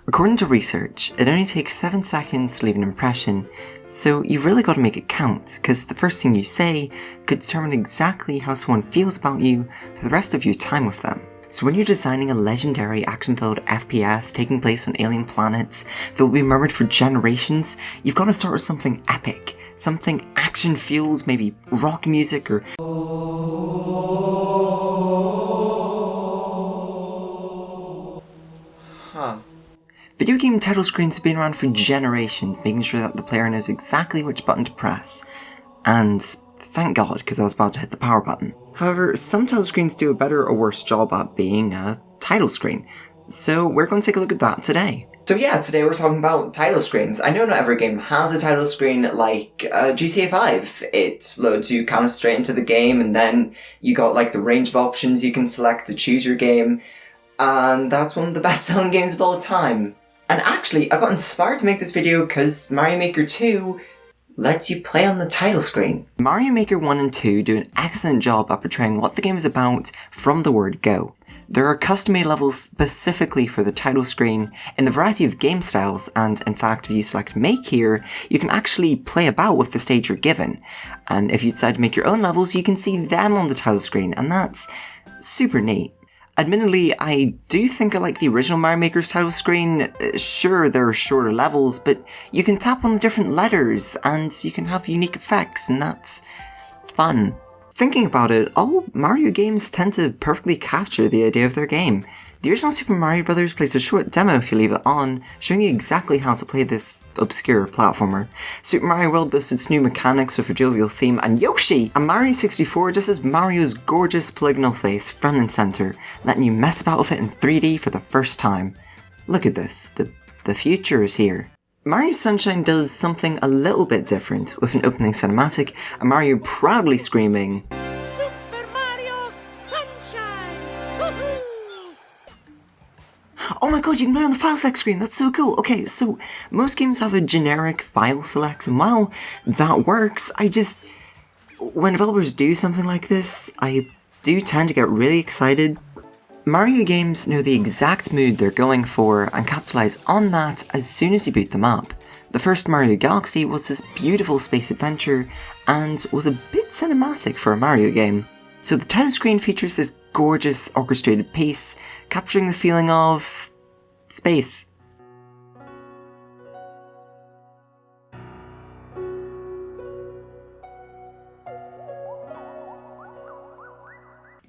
According to research, it only takes 7 seconds to leave an impression, so you've really got to make it count, because the first thing you say could determine exactly how someone feels about you for the rest of your time with them. So when you're designing a legendary action-filled FPS taking place on alien planets that will be remembered for generations, you've got to start with something epic, something action-fueled, maybe rock music or... Video game title screens have been around for generations, making sure that the player knows exactly which button to press. And thank God, because I was about to hit the power button. However, some title screens do a better or worse job at being a title screen. So we're going to take a look at that today. So yeah, today we're talking about title screens. I know not every game has a title screen like GTA 5. It loads you kind of straight into the game, and then you got like the range of options you can select to choose your game. And that's one of the best selling games of all time. And actually, I got inspired to make this video because Mario Maker 2 lets you play on the title screen. Mario Maker 1 and 2 do an excellent job at portraying what the game is about from the word go. There are custom-made levels specifically for the title screen in the variety of game styles, and in fact, if you select Make here, you can actually play about with the stage you're given. And if you decide to make your own levels, you can see them on the title screen, and that's super neat. Admittedly, I do think I like the original Mario Maker's title screen. Sure, there are shorter levels, but you can tap on the different letters, and you can have unique effects, and that's fun. Thinking about it, all Mario games tend to perfectly capture the idea of their game. The original Super Mario Bros. Plays a short demo if you leave it on, showing you exactly how to play this obscure platformer. Super Mario World boasts its new mechanics with a jovial theme, and Yoshi! And Mario 64 just has Mario's gorgeous polygonal face front and center, letting you mess about with it in 3D for the first time. Look at this, the future is here. Mario Sunshine does something a little bit different, with an opening cinematic, and Mario proudly screaming, "Super Mario Sunshine! Woohoo!" Oh my god, you can play on the file select screen, that's so cool! Okay, so most games have a generic file select, and while that works, when developers do something like this, I do tend to get really excited. Mario games know the exact mood they're going for and capitalize on that as soon as you boot them up. The first Mario Galaxy was this beautiful space adventure and was a bit cinematic for a Mario game. So the title screen features this gorgeous orchestrated piece, capturing the feeling of space.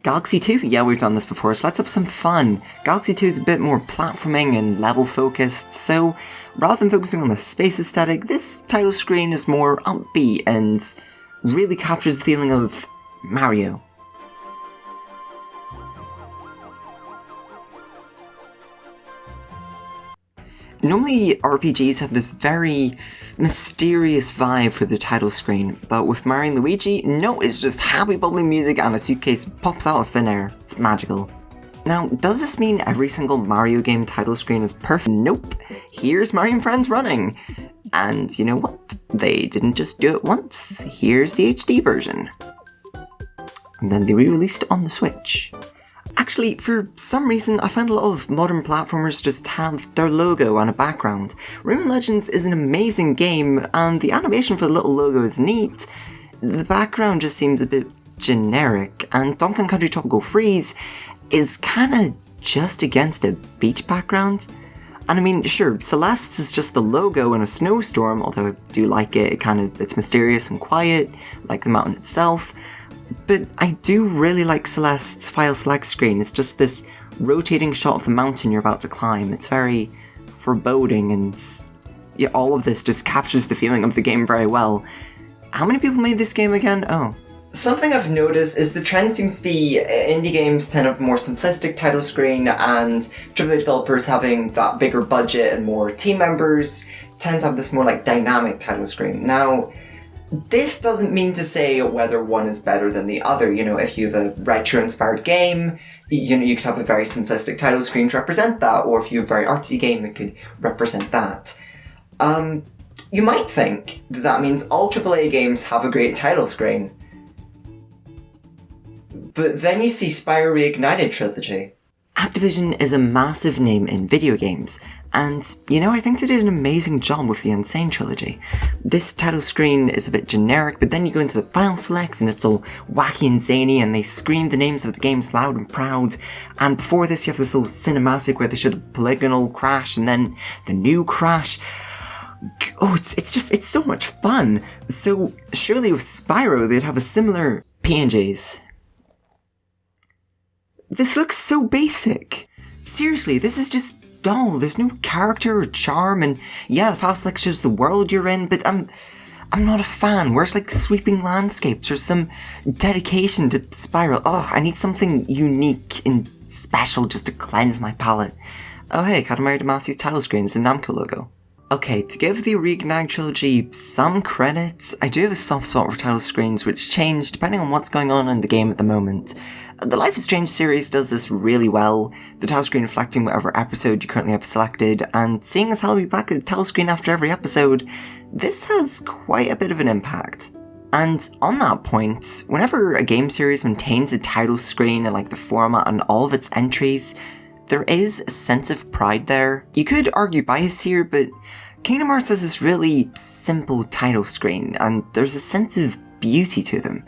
Galaxy 2? Yeah, we've done this before, so let's have some fun. Galaxy 2 is a bit more platforming and level focused, so rather than focusing on the space aesthetic, this title screen is more upbeat and really captures the feeling of Mario. Normally, RPGs have this very mysterious vibe for the title screen, but with Mario and Luigi, no, it's just happy bubbling music and a suitcase pops out of thin air. It's magical. Now, does this mean every single Mario game title screen is perfect? Nope. Here's Mario and Friends running. And you know what? They didn't just do it once. Here's the HD version. And then they re-released it on the Switch. Actually, for some reason, I find a lot of modern platformers just have their logo on a background. Rayman Legends is an amazing game, and the animation for the little logo is neat. The background just seems a bit generic, and Donkey Kong Country Tropical Freeze is kinda just against a beach background. And I mean, sure, Celeste is just the logo in a snowstorm, although I do like it. It's mysterious and quiet, like the mountain itself. But I do really like Celeste's file select screen. It's just this rotating shot of the mountain you're about to climb. It's very foreboding, and yeah, all of this just captures the feeling of the game very well. How many people made this game again? Oh. Something I've noticed is the trend seems to be indie games tend to have a more simplistic title screen, and AAA developers having that bigger budget and more team members tend to have this more like dynamic title screen. Now, this doesn't mean to say whether one is better than the other. You know, if you have a retro-inspired game, you know, you could have a very simplistic title screen to represent that, or if you have a very artsy game, it could represent that. You might think that means all AAA games have a great title screen. But then you see Spyro Reignited Trilogy. Activision is a massive name in video games, and, I think they did an amazing job with the Insane trilogy. This title screen is a bit generic, but then you go into the file select and it's all wacky and zany, and they scream the names of the games loud and proud, and before this you have this little cinematic where they show the polygonal crash and then the new crash. Oh, it's so much fun. So, surely with Spyro they'd have a similar PNGs. This looks so basic. Seriously, this is just dull. There's no character or charm, and yeah, the file select shows the world you're in, but I'm not a fan. Where's like sweeping landscapes or some dedication to Spyro? Oh, I need something unique and special just to cleanse my palate. Oh hey, Katamari Damacy's title screen is the Namco logo. Okay, to give the Reignite trilogy some credit, I do have a soft spot for title screens which change depending on what's going on in the game at the moment. The Life is Strange series does this really well, the title screen reflecting whatever episode you currently have selected, and seeing as how I'll be back at the title screen after every episode, this has quite a bit of an impact. And on that point, whenever a game series maintains a title screen and like the format and all of its entries, there is a sense of pride there. You could argue bias here, but Kingdom Hearts has this really simple title screen, and there's a sense of beauty to them.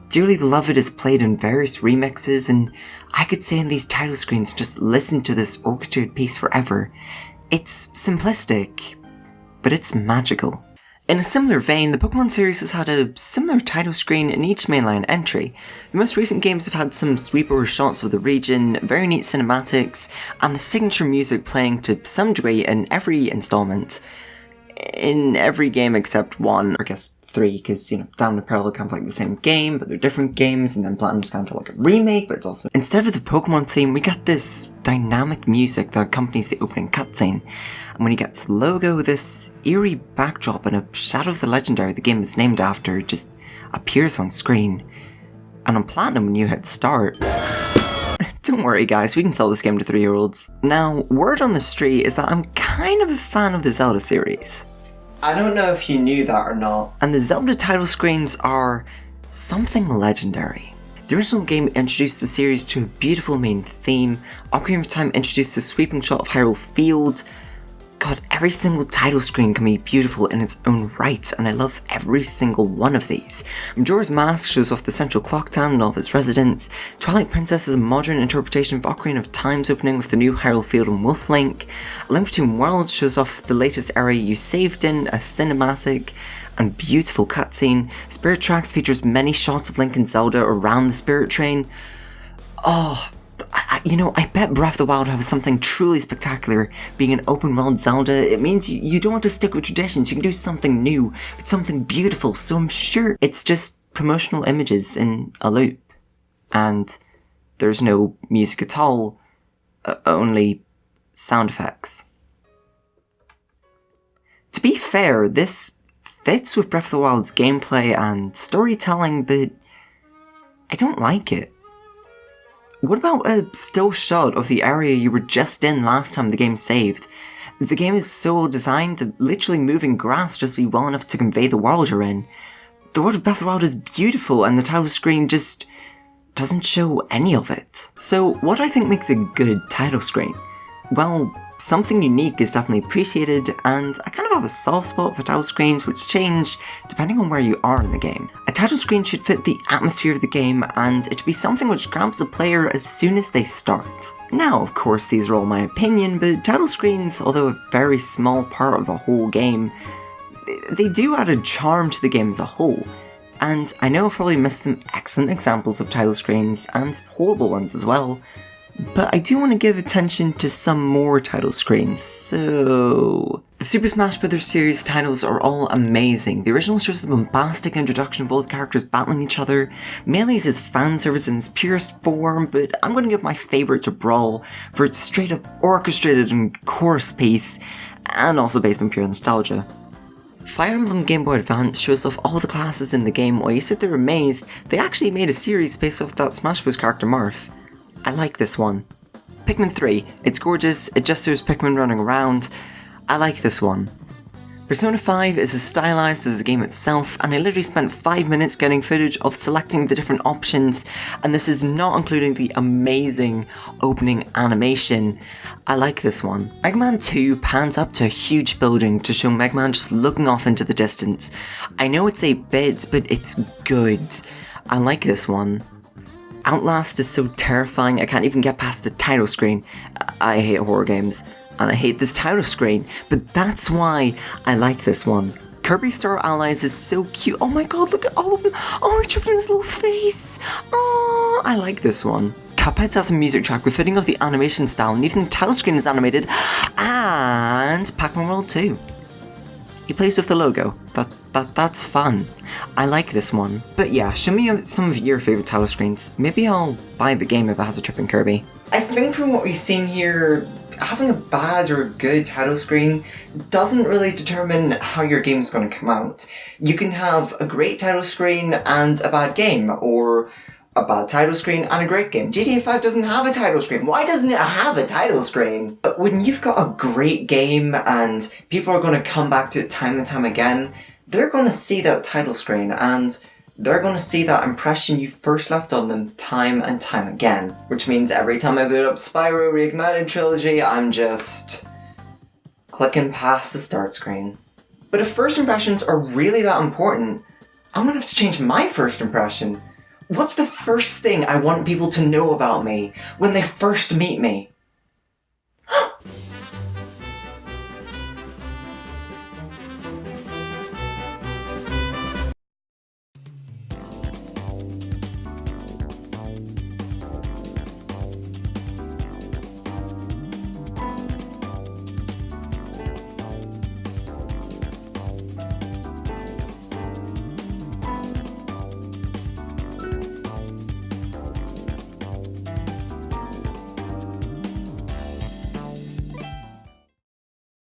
Dearly Beloved is played in various remixes, and I could say in these title screens just listen to this orchestrated piece forever. It's simplistic, but it's magical. In a similar vein, the Pokemon series has had a similar title screen in each mainline entry. The most recent games have had some sweep-over shots of the region, very neat cinematics, and the signature music playing to some degree in every installment. In every game except one, or I guess 3, because, Diamond and Pearl are kind of like the same game, but they're different games, and then Platinum's kind of like a remake, but it's also... Instead of the Pokemon theme, we got this dynamic music that accompanies the opening cutscene. And when you get to the logo, this eerie backdrop and a shadow of the legendary the game is named after just appears on screen. And on Platinum when you hit start... Don't worry guys, we can sell this game to 3-year-olds. Now, word on the street is that I'm kind of a fan of the Zelda series. I don't know if you knew that or not. And the Zelda title screens are something legendary. The original game introduced the series to a beautiful main theme. Ocarina of Time introduced a sweeping shot of Hyrule Field. God, every single title screen can be beautiful in its own right, and I love every single one of these. Majora's Mask shows off the central clock town and all of its residents. Twilight Princess is a modern interpretation of Ocarina of Time's opening with the new Hyrule Field and Wolf Link. A Link Between Worlds shows off the latest area you saved in, a cinematic and beautiful cutscene. Spirit Tracks features many shots of Link and Zelda around the Spirit Train. Oh, I bet Breath of the Wild has something truly spectacular. Being an open world Zelda, it means you don't want to stick with traditions, you can do something new, but something beautiful, so I'm sure it's just promotional images in a loop. And there's no music at all, only sound effects. To be fair, this fits with Breath of the Wild's gameplay and storytelling, but I don't like it. What about a still shot of the area you were just in last time the game saved? The game is so well designed that literally moving grass just be well enough to convey the world you're in. The world of Breath of the Wild is beautiful and the title screen just doesn't show any of it. So what do I think makes a good title screen? Well, something unique is definitely appreciated, and I kind of have a soft spot for title screens which change depending on where you are in the game. A title screen should fit the atmosphere of the game, and it should be something which grabs the player as soon as they start. Now, of course, these are all my opinion, but title screens, although a very small part of a whole game, they do add a charm to the game as a whole. And I know I've probably missed some excellent examples of title screens, and horrible ones as well, but I do want to give attention to some more title screens, so... The Super Smash Bros. Series titles are all amazing. The original shows the bombastic introduction of all the characters battling each other. Melee's is fan service in its purest form, but I'm going to give my favourite to Brawl for its straight up orchestrated and chorus piece, and also based on pure nostalgia. Fire Emblem Game Boy Advance shows off all the classes in the game. While you sit there amazed, they actually made a series based off that Smash Bros. Character Marth. I like this one. Pikmin 3, it's gorgeous, it just shows Pikmin running around. I like this one. Persona 5 is as stylized as the game itself, and I literally spent 5 minutes getting footage of selecting the different options, and this is not including the amazing opening animation. I like this one. Mega Man 2 pans up to a huge building to show Mega Man just looking off into the distance. I know it's 8 bits, but it's good. I like this one. Outlast is so terrifying I can't even get past the title screen. I hate horror games. And I hate this title screen, but that's why I like this one. Kirby Star Allies is so cute. Oh my god, look at all of them. Oh, tripping his little face. Oh, I like this one. Cuphead has a music track befitting of the animation style, and even the title screen is animated. And Pac-Man World 2. He plays with the logo. That's fun. I like this one. But yeah, show me some of your favorite title screens. Maybe I'll buy the game if it has a tripping Kirby. I think from what we've seen here, having a bad or a good title screen doesn't really determine how your game is going to come out. You can have a great title screen and a bad game, or a bad title screen and a great game. GTA 5 doesn't have a title screen. Why doesn't it have a title screen? But when you've got a great game and people are going to come back to it time and time again, they're going to see that title screen and they're going to see that impression you first left on them time and time again. Which means every time I boot up Spyro Reignited Trilogy, I'm just clicking past the start screen. But if first impressions are really that important, I'm going to have to change my first impression. What's the first thing I want people to know about me when they first meet me?